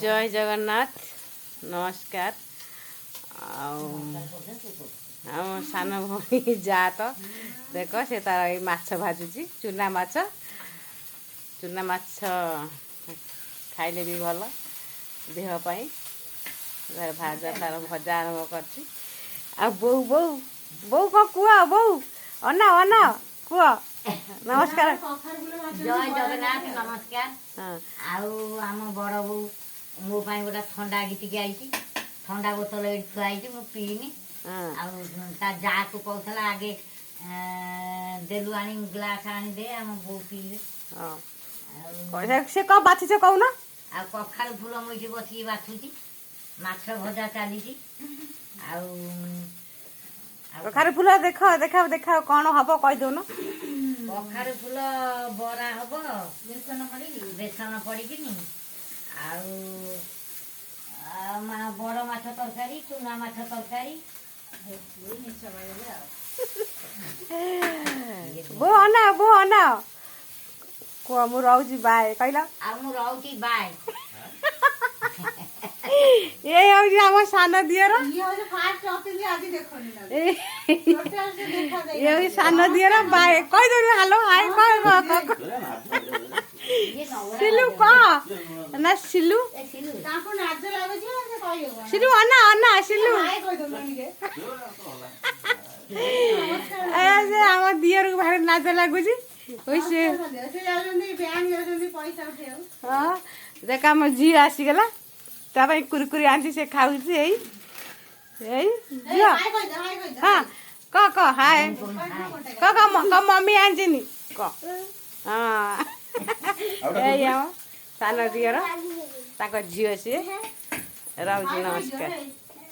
जय जगन्नाथ नमस्कार आम सान भौणी जा तो देख से तार माछ भाजुची चूना माछ खाइले भी भल देहपाई भाजा तार भजा आरंभ कर बो बो बो कौन कुआ बो अना अना कुआ नमस्कार जय जगन्नाथ नमस्कार आम बड़ बो मो गोटे ठंडा गीतिक आई ठंडा बोतल थुआई मु पीनी जा को कहला आगे देलु आनी ग्लास आनी दे आम बो पीले से कौन बाछी कहून आ कखारु फूल मुझे बस बाछुची माछ भजा चली कखारु फूल देख देख देख कौन हम कहीदौन कखारु फूल बरा हम बेसन पड़िकी बड़ माछ तरकारी चूना माछ तरकारी बो अना कह मु रोची बाय कहला मु रोची बाय ये हूँ सान दियर ये सान दियर बाय कहीदे हालो हाय कह सिलु कह ना सिलु सिलु अना अना सिलु आम दियर को भारी लाज लगुच देख आम झी आसीगला तापाई कुरकुरी आंटी से खाऊ हाँ कह कह हाय कह मम्मी आंटी नी कह हाँ सान दियर झील सी रोज नमस्कार।